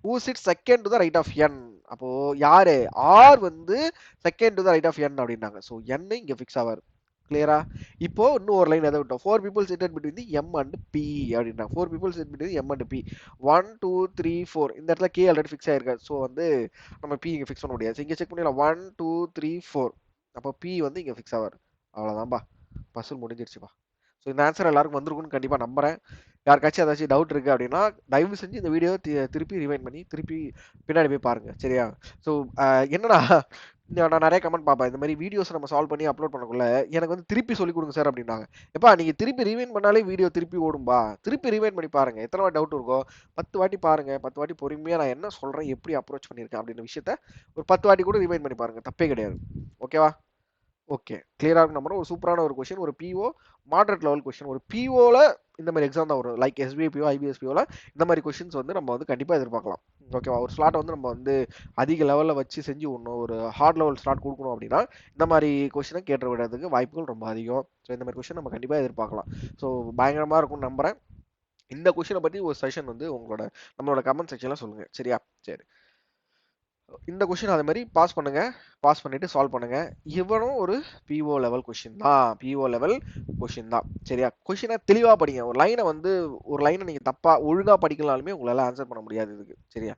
U sit second to the right of N அப்போ யாரு ஆர் வந்து second to the right of N அப்படின்னாங்க ஸோ என் இங்க ஃபிக்ஸ் ஆவார் கிளியரா இப்போ இன்னும் ஒரு லைன் எதை விட்டோம் 4 people seated between the M and P அப்படின்றாங்க 4 people seated between the M and P 1 2 3 4 இந்த இடத்துல K ஆல்ரெடி ஃபிக்ஸ் ஆயிருக்கு ஸோ வந்து நம்ம P இங்க ஃபிக்ஸ் பண்ண முடியாது இங்க செக் பண்ணிடலாம் 1 2 3 4 அப்போ P வந்து இங்க ஃபிக்ஸ் ஆவார் அவ்வளவுதான்பா பசில் முடிஞ்சிருச்சுப்பா ஸோ இந்த ஆன்சர் எல்லாருக்கும் வந்திருக்கும்னு கண்டிப்பா நம்புறேன் யாருக்காச்சும் ஏதாச்சும் டவுட் இருக்கு அப்படின்னா தயவு செஞ்சு இந்த வீடியோ திருப்பி ரிவைண்ட் பண்ணி திருப்பி பின்னாடி போய் பாருங்க சரியா ஸோ என்னடா நான் நிறைய கமெண்ட் பார்ப்பேன் இந்த மாதிரி வீடியோஸ் நம்ம சால்வ் பண்ணி அப்லோட் பண்ணக்குள்ள எனக்கு வந்து திருப்பி சொல்லி கொடுங்க சார் அப்படின்னாங்க எப்பா நீங்க திருப்பி ரிவைண்ட் பண்ணாலே வீடியோ திருப்பி ஓடும்பா திருப்பி ரிவைண்ட் பண்ணி பாருங்க எத்தனை வாட்டி டவுட் இருக்கோ 10 வாட்டி பாருங்க 10 வாட்டி பொறுமையா நான் என்ன சொல்றேன் எப்படி அப்ரோச் பண்ணியிருக்கேன் அப்படின்ற விஷயத்த ஒரு 10 வாட்டி கூட ரிவைண்ட் பண்ணி பாருங்க தப்பே கிடையாது ஓகேவா ஓகே கிளியரா இருக்கும் நம்புறோம் ஒரு சூப்பரான ஒரு கொஸ்டின் ஒரு பிஓ மாடரேட் லெவல் கொஸ்டின் ஒரு பிஓல இந்த மாதிரி எக்ஸாம் தான் வரும் லைக் எஸ்பிஐபிஓ ஐபிஎஸ்பிஓல இந்த மாதிரி கொஸ்டின்ஸ் வந்து நம்ம வந்து கண்டிப்பா எதிர்பார்க்கலாம் ஓகேவா ஒரு ஸ்லாட் வந்து நம்ம வந்து அதிக லெவல்ல வச்சு செஞ்சு விடணும் ஒரு ஹார்ட் லெவல் ஸ்லாட் கொடுக்கணும் அப்படின்னா இந்த மாதிரி கொஸ்டினை கேட்டு விடுறதுக்கு வாய்ப்புகள் ரொம்ப அதிகம் ஸோ இந்த மாதிரி கொஸ்டின் நம்ம கண்டிப்பா எதிர்பார்க்கலாம் ஸோ பயங்கரமா இருக்கும்னு நம்புறேன் இந்த கொஸ்டினை பத்தி ஒரு செஷன் வந்து நம்மளோட கமெண்ட் செக்ஷன்ல சொல்லுங்க சரியா சரி இந்த கொஸ்டின் அதே மாதிரி பாஸ் பண்ணுங்க பாஸ் பண்ணிட்டு சால்வ் பண்ணுங்க இவனும் ஒரு பிஓ லெவல் கொஸ்டின் தான் பிஓ லெவல் கொஸ்டின் தான் சரியா கொஸ்டினை தெளிவா படிங்க ஒரு லைனை நீங்க தப்பா ஒழுங்கா படிக்கலாலுமே உங்களால ஆன்சர் பண்ண முடியாது இதுக்கு சரியா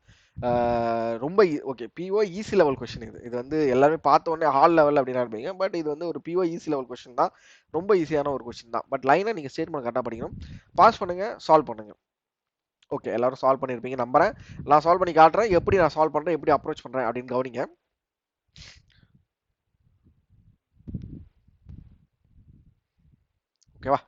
ரொம்ப okay PO easy level question இது வந்து எல்லாருமே பார்த்த உடனே ஹால் லெவல் அப்படின்னு இருப்பீங்க பட் இது வந்து ஒரு பிஓ ஈஸி லெவல் கொஸ்டின் தான் ரொம்ப ஈஸியான ஒரு கொஸ்டின் தான் பட் லைனை நீங்க ஸ்டேட்மெண்ட் கரெக்டாக படிக்கணும் பாஸ் பண்ணுங்க சால்வ் பண்ணுங்க ஓகே எல்லாரும் சால்வ் பண்ணிருப்பீங்க நம்புறேன் நான் சால்வ் பண்ணி காட்டுறேன் எப்படி நான் சால்வ் பண்றேன் எப்படி அப்ரோச் பண்றேன் அப்படின்னு கவனிங்க ஓகேவா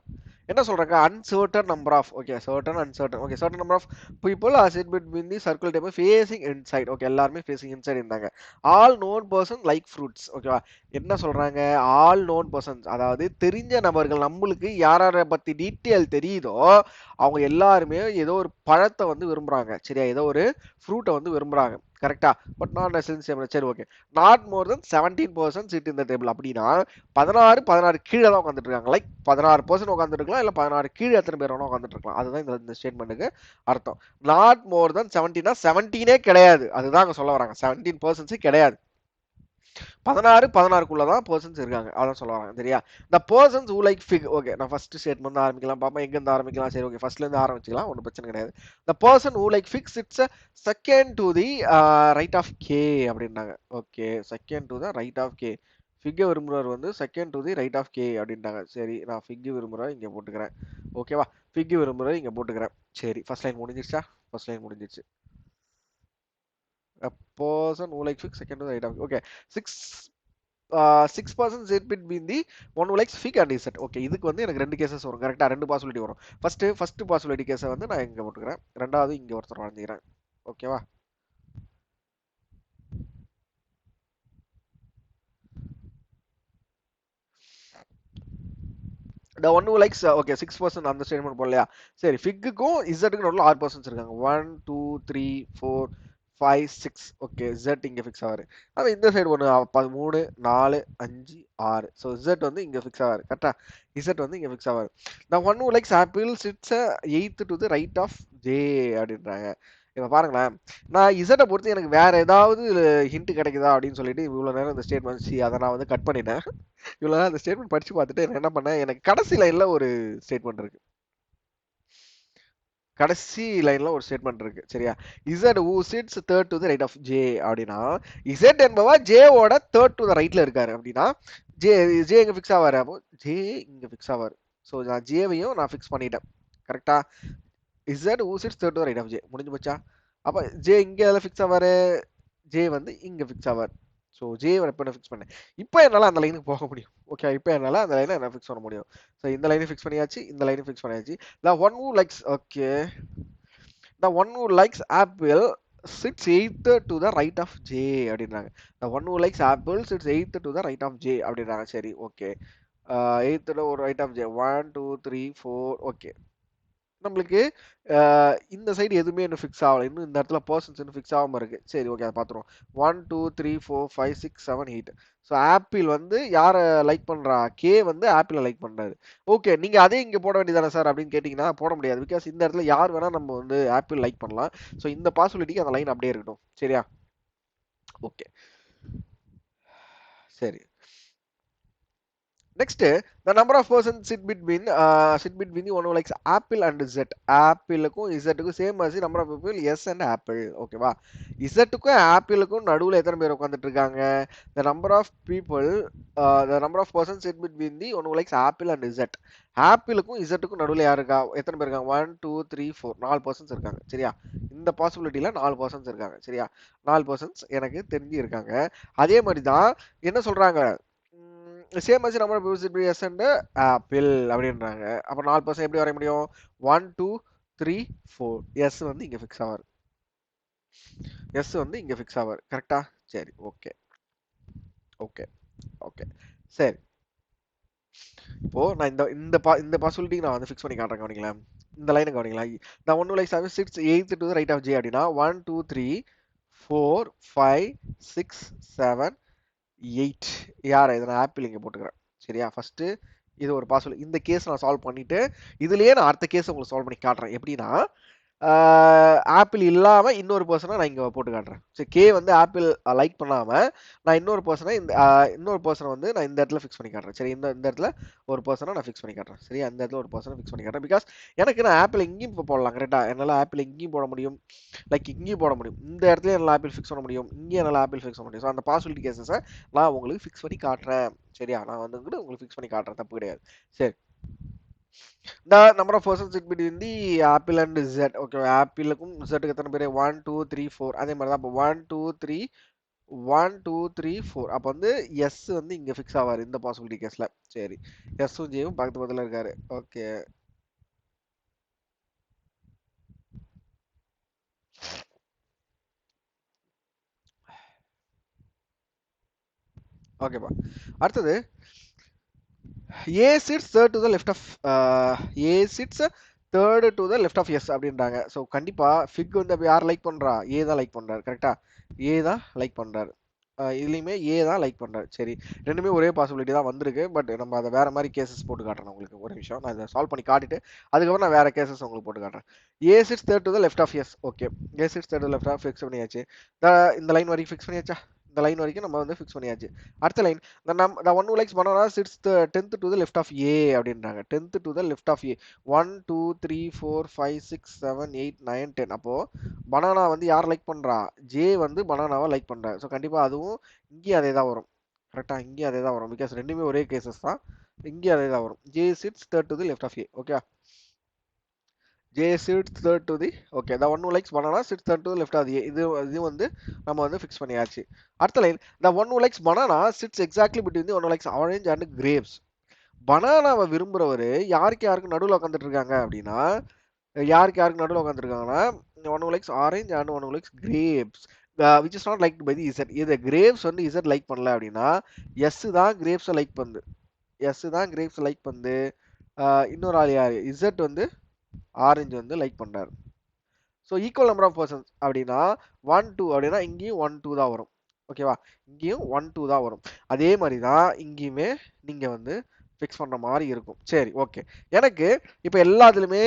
என்ன சொல்றாங்க uncertain number of okay certain uncertain okay certain number of people are sit between the circle table facing inside okay எல்லாருமே facing inside இருந்தாங்க all known person like fruits ஓகேவா என்ன சொல்றாங்க all known persons அதாவது தெரிஞ்ச நபர்கள் நம்மளுக்கு யார பத்தி டீடைல் தெரியுதோ அவங்க எல்லாருமே ஏதோ ஒரு பழத்தை வந்து விரும்புறாங்க சரியா ஏதோ ஒரு ஃப்ரூட்டை வந்து விரும்புறாங்க கரெக்டா பட் நாட் நெசசரி சரி okay not more then 17% sit in the table அப்படின்னா 16 கீழே தான் உட்காந்துட்டு இருக்காங்க லைக் 16% உட்காந்துட்டு இருக்கலாம் இல்ல 16 கீழே எத்தனை பேர் வேணா உட்காந்துட்டு இருக்கலாம் அதுதான் இந்த ஸ்டேட்மெண்ட்டுக்கு அர்த்தம் நாட் மோர் தென் 17 17 கிடையாது அதுதான் அங்க சொல்ல வராங்க 17% கிடையாது 16 தான் பர்சன்ஸ் இருக்காங்க அதான் சொல்ல வராங்க சரியா the persons who like fig okay நான் ஃபர்ஸ்ட் ஸ்டேட்மெண்ட் தான் ஆரம்பிக்கலாம் பாப்பா எங்க இருந்து ஆரம்பிக்கலாம் சரி ஓகே ஃபர்ஸ்ட்ல இருந்து ஆரம்பிச்சுக்கலாம் ஒன்றும் பிரச்சனை கிடையாது the person who like figs it's a second to the right of k அப்படின்னாங்க okay second to the right of k fix விரும்புறவர் வந்து second to the right of K அப்படின்ட்டாங்க சரி நான் ஃபிக் விரும்புறேன் இங்க போட்டுக்கிறேன் ஓகேவா ஃபிக் விரும்புறேன் இங்க போட்டுக்கிறேன் சரி ஃபர்ஸ்ட் லைன் முடிஞ்சிருச்சா ஃபர்ஸ்ட் லைன் முடிஞ்சிருச்சு a person who like fig second to the right of okay 6 6% z between the one who likes fig and z okay இதுக்கு வந்து எனக்கு ரெண்டு கேசஸ் வரும் கரெக்டா ரெண்டு பாசிபிலிட்டி வரும் ஃபர்ஸ்ட் பாசிபிலிட்டி கேஸை வந்து நான் இங்க போட்டுக்கிறேன் ரெண்டாவது இங்க ஒருத்தர் வரைஞ்சிக்கிறேன் ஓகேவா the one who likes okay 6% அந்த ஸ்டேட்மெண்ட் போடலையா சரி ஃபிக்குக்கும் இசட்டுக்கும் நடுவில் 6% இருக்காங்க 1 2 3 4 5 6 ஓகே Z இங்க ஃபிக்ஸ் ஆவாரு அப்ப இந்த சைடு ஒன்று 3 4 5 6 ஸோ Z வந்து இங்க ஃபிக்ஸ் ஆவாரு கரெக்டா Z வந்து இங்க fix ஆவாரு the one who likes apple sits eighth to the right of J அப்படின்றாங்க இப்ப பாருங்களேன் நான் இசட்டை பொறுத்து எனக்கு வேற ஏதாவது ஹிண்ட் கிடைக்குதா அப்படின்னு சொல்லிட்டு இவ்வளவு நேரம் இந்த ஸ்டேட்மெண்ட் அதை நான் வந்து கட் பண்ணிட்டேன் இவ்வளவு நேரம் அந்த ஸ்டேட்மெண்ட் படிச்சு பார்த்துட்டு நான் என்ன பண்ணேன் எனக்கு கடைசி லைன்ல ஒரு ஸ்டேட்மெண்ட் இருக்கு கடைசி லைன்ல ஒரு ஸ்டேட்மெண்ட் இருக்கு சரியா Z who sits third to the right of J அப்படின்னா இசட் என்பவா ஜேவோட தேர்ட் டு த ரைட்ல இருக்காரு அப்படின்னா ஜே ஜே இங்க ஃபிக்ஸ் ஆவாரு அப்போ ஜே இங்க ஃபிக்ஸ் ஆவாரு ஸோ நான் ஜேவையும் நான் ஃபிக்ஸ் பண்ணிட்டேன் கரெக்டா Z who sits third to the right of J முடிஞ்சு போச்சா அப்ப ஜே இங்க எதில் ஃபிக்ஸ் ஆவாரு ஜே வந்து இங்க ஃபிக்ஸ் ஆவார் ஸோ ஜே எப்போ நான் ஃபிக்ஸ் பண்ணேன் இப்போ என்னால் அந்த லைனுக்கு போக முடியும் ஓகே இப்போ என்னால் அந்த லைனை என்ன ஃபிக்ஸ் பண்ண முடியும் ஸோ இந்த லைனை ஃபிக்ஸ் பண்ணியாச்சு இந்த லைனை ஃபிக்ஸ் பண்ணியாச்சு the one who likes okay the one who likes apple sits eighth to the right of J அப்படின்றாங்க the one who likes apple sits eighth to the right of J அப்படின்றாங்க சரி okay எய்த்தில் ஒரு right of J 1 2 3 4 okay நம்மளுக்கு இந்த side எதுவுமே இன்னும் fix ஆகல இன்னும் இந்த இடத்துல பர்சன்ஸ் இன்னும் ஃபிக்ஸ் ஆகாம இருக்கு சரி ஓகே அதை பார்த்துருவோம் 1 2 3 4 5 6 7 8 ஸோ ஆப்பிள் வந்து யாரை லைக் பண்றா கே வந்து ஆப்பிளை லைக் பண்றாரு ஓகே நீங்க அதே இங்க போட வேண்டியதானே சார் அப்படின்னு கேட்டீங்கன்னா போட முடியாது பிகாஸ் இந்த இடத்துல யார் வேணா நம்ம வந்து ஆப்பிள் லைக் பண்ணலாம் ஸோ இந்த பாசிபிலிட்டிக்கு அந்த லைன் அப்படியே இருக்கட்டும் சரியா ஓகே சரி next the number of persons sit between the one who likes apple and z apple க்கும் z க்கும் same as number of people s and apple ஓகேவா z க்கும் apple க்கும் நடுவுல எத்தனை பேர் உட்கார்ந்துட்டு இருக்காங்க the number of people the number of persons sit between the one who likes apple and z apple க்கும் z க்கும் நடுவுல யார் இருக்கா எத்தனை பேர் இருக்காங்க 1 2 3 4 நாலு பர்சன்ஸ் இருக்காங்க சரியா இந்த பாசிபிலிட்டில நாலு பர்சன்ஸ் இருக்காங்க சரியா நாலு பர்சன்ஸ் எனக்கு தெரிஞ்சு இருக்காங்க அதே மாதிரி தான் என்ன சொல்றாங்க same as number of people sit between s and apple அப்படின்றாங்க அப்ப 4% எப்படி வரைய முடியும் 1 2 3 4 s வந்து இங்க ஃபிக்ஸ் ஆவார் s வந்து இங்க ஃபிக்ஸ் ஆவார் கரெக்ட்டா சரி ஓகே ஓகே ஓகே சரி இப்போ நான் இந்த பாசிபிலிட்டி நான் வந்து ஃபிக்ஸ் பண்ணி காட்டுறேன் கவனிங்களேன் இந்த லைனை கவனிங்களேன் நான் ஒன்னு like 7 6 8 to the right of j அப்படினா 1 2 3 4 5 6 7 8 யாரை இதை நான் ஆப்பிள் இங்கே போட்டுக்கிறேன் சரியா ஃபர்ஸ்ட் இது ஒரு பாசிபிள் இந்த கேஸ் நான் சால்வ் பண்ணிட்டு இதுலயே நான் அடுத்த கேஸ் உங்களுக்கு சால்வ் பண்ணி காட்டுறேன் எப்படின்னா ஆப்பிள் இல்லாம இன்னொரு பர்சனை நான் இங்க போட்டு காட்டுறேன் சரி கே வந்து ஆப்பிள் லைக் பண்ணாம நான் இன்னொரு பர்சனை வந்து நான் இந்த இடத்துல ஃபிக்ஸ் பண்ணி காட்டுறேன் சரி இந்த இடத்துல ஒரு பர்சனை நான் ஃபிக்ஸ் பண்ணி காட்டுறேன் சரியா இந்த இடத்துல ஒரு பர்சனை ஃபிக்ஸ் பண்ணி காட்டுறேன் பிகாஸ் எனக்கு நான் ஆப்பிள் எங்கேயும் போடலாம் கரெக்டா என்னால ஆப்பிள் எங்கேயும் போட முடியும் லைக் இங்கேயும் போட முடியும் இந்த இடத்துல என்னால் ஆப்பிள் ஃபிக்ஸ் பண்ண முடியும் இங்கே என்னால் ஆப்பிள் ஃபிக்ஸ் பண்ண முடியும் ஸோ அந்த பாசிபிலிட்டி கேஸஸை நான் உங்களுக்கு ஃபிக்ஸ் பண்ணி காட்டுறேன் சரியா நான் வந்து உங்களுக்கு ஃபிக்ஸ் பண்ணி காட்டுறேன் தப்பு கிடையாது சரி the number of persons sit between the apple and z okay apple க்கும் z க்கு எத்தனை பேர் 1 2 3 4 அதே மாதிரி தான் அப்ப 1 2 3 1 2 3 4 அப்ப வந்து s வந்து இங்க ஃபிக்ஸ் ஆவாரு இந்த பாசிபிலிட்டி கேஸ்ல சரி s உம் j உம் பக்கத்து பக்கத்துல இருக்காரு ஓகே ஓகேப்பா அடுத்தது A sits third to the left of A sits third to the left of S அப்படின்றாங்க ஸோ கண்டிப்பா ஃபிக் வந்து யார் லைக் பண்றா ஏ தான் லைக் பண்றாரு கரெக்டா ஏ தான் லைக் பண்றாரு இதுலயுமே ஏ தான் லைக் பண்றாரு சரி ரெண்டுமே ஒரே பாசிபிலிட்டி தான் வந்திருக்கு பட் நம்ம அதை வேற மாதிரி கேசஸ் போட்டு காட்டுறேன் உங்களுக்கு ஒரு நிமிஷம் நான் இதை சால்வ் பண்ணி காட்டிட்டு அதுக்கப்புறம் நான் வேற கேசஸ் உங்களுக்கு போட்டு காட்டுறேன் A sits third to the left of S okay A sits third to left of fix பண்ணியாச்சு இந்த லைன் வரைக்கும் ஃபிக்ஸ் பண்ணியாச்சா இந்த லைன் வரைக்கும் நம்ம வந்து ஃபிக்ஸ் பண்ணியாச்சு அடுத்த line the one who likes banana sits the 10th to the left of A அப்படின்றாங்க 10th to the left of A 1 2 3 4 5 6 7 8 9 10 அப்போ பனானா வந்து யார் லைக் பண்றா ஜே வந்து பனானாவை லைக் பண்றாரு ஸோ கண்டிப்பா அதுவும் இங்கேயும் அதே தான் வரும் கரெக்டா இங்கேயும் அதே தான் வரும் பிகாஸ் ரெண்டுமே ஒரே கேசஸ் தான் இங்கேயும் அதே தான் வரும் J sits third to the left of A okay J sits third to the okay. The one who likes banana sits third to the left of the A. இது வந்து நம்ம வந்து ஃபிக்ஸ் பண்ணியாச்சு. அடுத்த line the one who likes banana sits exactly between the one who likes orange and grapes. பனானாவை விரும்புறவரு யாருக்கு நடுவில் உட்காந்துட்டு இருக்காங்க அப்படின்னா யாருக்கு நடுவில் உட்காந்துருக்காங்கன்னா one likes orange and one likes grapes which is not like by the Z. இது கிரேப்ஸ் வந்து இசட் லைக் பண்ணல அப்படின்னா எஸ் தான் கிரேப்ஸை லைக் பண்ணுது. எஸ் தான் கிரேப்ஸ் லைக் பண்ணுது. இன்னொரு ஆள் யார் இசட் வந்து ஆரஞ்சு வந்து லைக் பண்றாரு. So equal number of persons அப்படின்னா 1 2 அப்படின்னா இங்கேயும் 1 2 தான் வரும். ஓகேவா, இங்கேயும் 1 2 தான் வரும். அதே மாதிரி தான் இங்கேயுமே நீங்க வந்து ஃபிக்ஸ் பண்ற மாதிரி இருக்கும். சரி, ஓகே. எனக்கு இப்போ எல்லாத்துலயுமே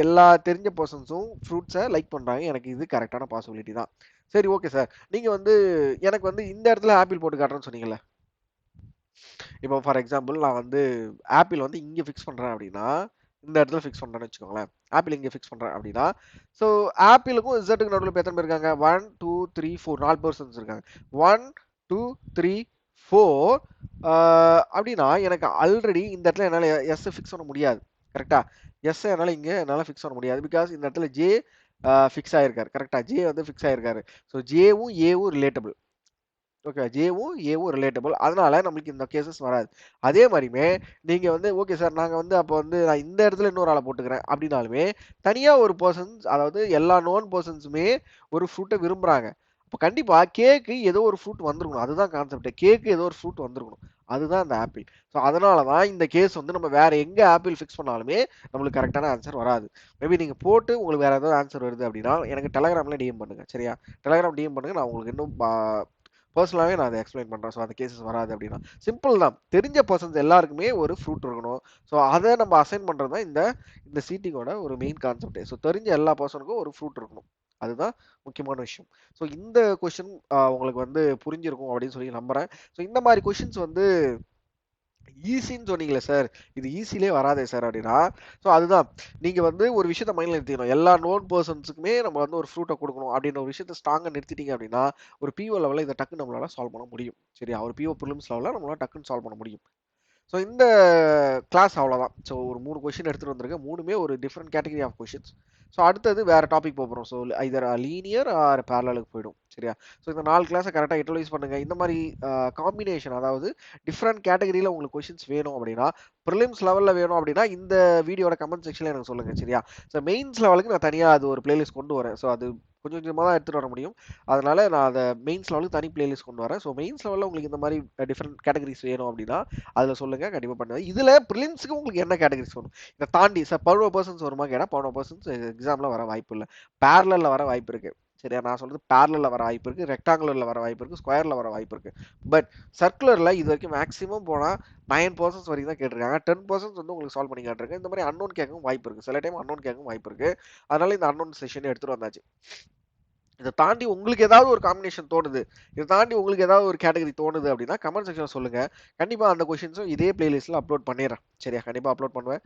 எல்லா தெரிஞ்ச பர்சன்ஸும் ஃப்ரூட்ஸை லைக் பண்றாங்க. எனக்கு இது கரெக்டான பாசிபிலிட்டி தான். சரி, ஓகே சார். நீங்க வந்து எனக்கு வந்து இந்த இடத்துல ஆப்பிள் போட்டு காட்டுறேன்னு சொன்னீங்கல்ல. இப்போ ஃபார் எக்ஸாம்பிள் நான் வந்து ஆப்பிள் வந்து இங்கே ஃபிக்ஸ் பண்றேன் அப்படின்னா இந்த இடத்துல ஃபிக்ஸ் பண்றேன்னு வச்சுக்கோங்களேன். ஆப்பிள் இங்கே ஃபிக்ஸ் பண்றேன் அப்படின்னா ஸோ ஆப்பிளுக்கும் இசட்டுக்கு நடுவில் இப்போ எத்தனை பேர் இருக்காங்க? 1 2 3 4 4 பர்சன்ஸ் இருக்காங்க. 1 2 3 4 அப்படின்னா எனக்கு ஆல்ரெடி இந்த இடத்துல என்னால் எஸ் ஃபிக்ஸ் பண்ண முடியாது. கரெக்டா? எஸ் என்னால் ஃபிக்ஸ் பண்ண முடியாது. பிகாஸ் இந்த இடத்துல ஜே ஃபிக்ஸ் ஆயிருக்காரு. கரெக்டா? ஜே வந்து ஃபிக்ஸ் ஆயிருக்காரு. ஸோ ஜேவும் ஏவும் ரிலேட்டபிள். ஓகே, ஜேவும் ஏவும் ரிலேட்டபிள். அதனால நம்மளுக்கு இந்த கேசஸ் வராது. அதே மாதிரியுமே நீங்க வந்து ஓகே சார் நாங்கள் வந்து அப்போ வந்து நான் இந்த இடத்துல இன்னொரு ஆளை போட்டுக்கிறேன் அப்படின்னாலுமே தனியாக ஒரு பர்சன்ஸ், அதாவது எல்லா நோன் பர்சன்ஸுமே ஒரு ஃப்ரூட்டை விரும்புகிறாங்க. அப்போ கண்டிப்பாக கேக்கு ஏதோ ஒரு ஃப்ரூட் வந்துருக்கணும். அதுதான் கான்செப்ட். கேக்கு ஏதோ ஒரு ஃப்ரூட் வந்துருக்கணும். அதுதான் அந்த ஆப்பிள். ஸோ அதனால தான் இந்த கேஸ் வந்து நம்ம வேற எங்கே ஆப்பிள் ஃபிக்ஸ் பண்ணாலுமே நம்மளுக்கு கரெக்டான ஆன்சர் வராது. மேபி நீங்கள் போட்டு உங்களுக்கு வேற ஏதாவது ஆன்சர் வருது அப்படின்னா எனக்கு டெலகிராமில் டிஎம் பண்ணுங்க. சரியா? டெலகிராம் டிஎம் பண்ணுங்க. நான் உங்களுக்கு இன்னும் பர்சனலாகவே நான் அதை எக்ஸ்பிளைன் பண்ணுறேன். ஸோ அந்த கேசஸ் வராது அப்படின்னா சிம்பிள் தான். தெரிஞ்ச பர்சன்ஸ் எல்லாருக்குமே ஒரு ஃப்ரூட் இருக்கணும். ஸோ அதை நம்ம அசைன் பண்ணுறது தான் இந்த இந்த சீட்டிங்கோட ஒரு மெயின் கான்செப்ட். ஸோ தெரிஞ்ச எல்லா பர்சனுக்கும் ஒரு ஃப்ரூட் இருக்கணும். அதுதான் முக்கியமான விஷயம். ஸோ இந்த கொஷின் உங்களுக்கு வந்து புரிஞ்சிருக்கும் அப்படின்னு சொல்லி நம்புறேன். ஸோ இந்த மாதிரி கொஷின்ஸ் வந்து ஈஸின்னு சொன்னீங்களே சார், இது ஈஸிலே வராதே சார் அப்படின்னா ஸோ அதுதான் நீங்க வந்து ஒரு விஷயத்த மைண்ட்ல நிறுத்திக்கணும். எல்லா நோன் பர்சன்ஸுக்குமே நம்ம வந்து ஒரு ஃப்ரூட்டை கொடுக்கணும் அப்படின்ற ஒரு விஷயத்த ஸ்ட்ராங்கா நிறுத்திட்டீங்க அப்படின்னா ஒரு பிஓ லெவலில் இதை டக்கு நம்மளால சால்வ் பண்ண முடியும். சரியா? ஒரு பிஓ ப்ரிலிம்ஸ் லெவலில் நம்மளால டக்குன்னு சால்வ் பண்ண முடியும். ஸோ இந்த கிளாஸ் அவ்வளோதான். ஸோ ஒரு 3 கொஷின் எடுத்துகிட்டு வந்திருக்கேன். 3மே ஒரு different category of questions. So அடுத்தது வேறு டாபிக் போகிறோம். ஸோ ஐதர் லீனியர் ஆர் பேரலுக்கு போயிடும். சரியா? ஸோ இந்த 4 கிளாஸை கரெக்டாக யூட்டிலைஸ் பண்ணுங்கள். இந்த மாதிரி காம்பினேஷன், அதாவது டிஃப்ரெண்ட் கேட்டகரியில் உங்களுக்கு கொஷின்ஸ் வேணும் அப்படின்னா ப்ரிலிம்ஸ் லெவலில் வேணும் அப்படின்னா இந்த வீடியோட கமெண்ட் செக்ஷனில் எனக்கு சொல்லுங்கள். சரியா? ஸோ மெயின்ஸ் லெவலுக்கு நான் தனியாக அது ஒரு பிளேலிஸ்ட் கொண்டு வரேன். ஸோ அது கொஞ்சம் கொஞ்சமாக தான் எடுத்துகிட்டு வர முடியும். அதனால நான் அதை மெயின்ஸ் லெவலுக்கு தனி பிளேலிஸ்ட் கொண்டு வரேன். ஸோ மெயின்ஸ் லெவலில் உங்களுக்கு இந்த மாதிரி டிஃப்ரெண்ட் கேட்டகரிஸ் வேணும் அப்படின்னா அதில் சொல்லுங்கள். கண்டிப்பாக பண்ணுவேன். இதில் ப்ரிலிம்ஸுக்கு உங்களுக்கு என்ன கேட்டகரிஸ் வேணும் இதை தாண்டி சார் 11% வருமா கேட்டால் 11% எக்ஸாமில் வர வாய்ப்பு இல்லை. பேரலில் வர வாய்ப்பு இருக்குது. சரியா? நான் சொல்றது பேரலில் வர வாய்ப்பு இருக்குது, ரெக்டாங்குலரில் வர வாய்ப்பு இருக்குது, ஸ்கொயரில் வர வாய்ப்பு இருக்குது. பட் சர்க்குலரில் இது வரைக்கும் மேக்ஸிமம் போனால் 9% வரைக்கும் தான் கேட்டிருக்காங்க. 10% வந்து உங்களுக்கு சால்வ் பண்ணி காட்டுறேன். இந்த மாதிரி அன்னோன் கேட்கவும் வாய்ப்பு இருக்குது. சில டைம் அன்னோன் கேட்கவும் வாய்ப்பு இருக்குது. அதனால இந்த அன்னோன் செஷன் எடுத்துகிட்டு வந்தாச்சு. இதை தாண்டி உங்களுக்கு ஏதாவது ஒரு காம்பினேஷன் தோணுது, இதை தாண்டி உங்களுக்கு ஏதாவது ஒரு கேட்டகரி தோணுது அப்படின்னா கமெண்ட் செக்ஷன் சொல்லுங்க. கண்டிப்பா அந்த கொஸ்டின்ஸும் இதே பிளேலிஸ்ட்ல அப்லோட் பண்ணிடுறேன். சரியா? கண்டிப்பா அப்லோட் பண்ணுவேன்.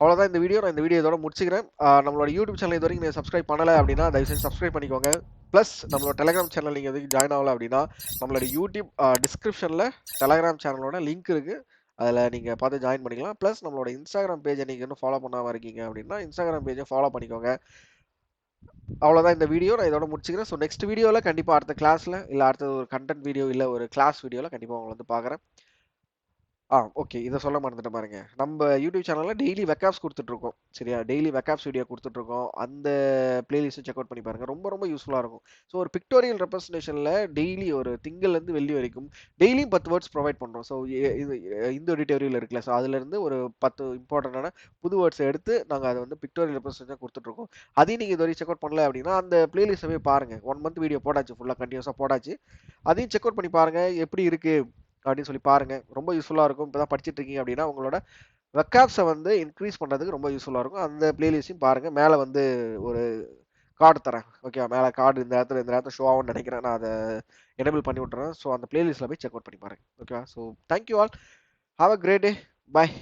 அவ்வளோதான் இந்த வீடியோ. நான் இந்த வீடியோ இதோட முடிச்சுக்கிறேன். நம்மளோட யூடியூப் சேனல் இது வரைக்கும் நீங்கள் சப்ஸ்கிரைப் பண்ணலை அப்படின்னா தயவுசெய்து சப்ஸ்கிரைப் பண்ணிக்கோங்க. ப்ளஸ் நம்மளோட டெலிகிராம் சேனல் நீங்கள் எதுக்கு ஜாயின் ஆகலை அப்படின்னா நம்மளோட யூடியூப் டிஸ்கிரிப்ஷனில் டெலிகிராம் சேனலோட லிங்க் இருக்குது. அதில் நீங்கள் பார்த்து ஜாயின் பண்ணிக்கலாம். ப்ளஸ் நம்மளோட இன்ஸ்டாகிராம் பேஜை நீங்கள் இன்னும் ஃபாலோ பண்ணாமல் இருக்கீங்க அப்படின்னா இன்ஸ்டாகிராம் பேஜை ஃபாலோ பண்ணிக்கோங்க. அவ்வளோதான் இந்த வீடியோ. நான் இதோட முடிச்சுக்கிறேன். ஸோ நெக்ஸ்ட் வீடியோவில் கண்டிப்பாக அடுத்த கிளாஸில் இல்லை அடுத்த ஒரு கண்டென்ட் வீடியோ இல்லை ஒரு கிளாஸ் வீடியோவில் கண்டிப்பாக உங்களை வந்து பார்க்குறேன். ஓகே. இதை சொல்ல மறந்துட்டேன் பாருங்க. நம்ம யூடியூப் சேனலில் டெய்லி வெக்காப்ஸ் கொடுத்துட்ருக்கோம். சரியா? டெய்லி வெக்காப்ஸ் வீடியோ கொடுத்துட்ருக்கோம். அந்த பிளேலிஸ்ட்டை செக் அவுட் பண்ணி பாருங்கள். ரொம்ப ரொம்ப யூஸ்ஃபுல்லாக இருக்கும். ஸோ ஒரு பிக்டோரியல் ரெப்ரஸன்டேஷனில் டெய்லி ஒரு திங்கள்லேருந்து வெள்ளி வரைக்கும் டெய்லியும் 10 வேர்ட்ஸ் ப்ரொவைட் பண்ணுறோம். ஸோ இது இந்த எடிட்டோரியல் இருக்குல்ல, ஸோ அதுலேருந்து ஒரு 10 இம்பார்ட்டண்டான புது வேர்ட்ஸை எடுத்து நாங்கள் அதை வந்து பிக்டோரியல் ரெப்ரஸன்டேஷன் கொடுத்துட்ருக்கோம். அதையும் நீங்கள் இது வரைக்கும் செக் அவுட் பண்ணல அப்படின்னா அந்த பிளேலிஸ்ட்டை போய் பாருங்கள். 1 மந்த் வீடியோ போட்டாச்சு, ஃபுல்லாக கண்டினியூஸாக போட்டாச்சு. அதையும் செக் அவுட் பண்ணி பாருங்கள் எப்படி இருக்குது அப்படின்னு சொல்லி பாருங்க. ரொம்ப யூஸ்ஃபுல்லாக இருக்கும். இப்போ தான் படிச்சுட்டு இருக்கீங்க அப்படின்னா உங்களோட வெக்காப்ஸை வந்து இன்க்ரீஸ் பண்ணுறதுக்கு ரொம்ப யூஸ்ஃபுல்லாக இருக்கும். அந்த பிளேலிஸ்ட்டையும் பாருங்கள். மேலே வந்து ஒரு கார்டு தரேன். ஓகே, மேலே கார்டு இந்த நேரத்தில் ஷோ ஆகும்னு நினைக்கிறேன். நான் அதை எனேபிள் பண்ணி விட்டுறேன். ஸோ அந்த பிளேலிஸ்ட்டில் போய் செக் அவுட் பண்ணி பாருங்கள். ஓகேவா? So thank you all. Have a great day. Bye.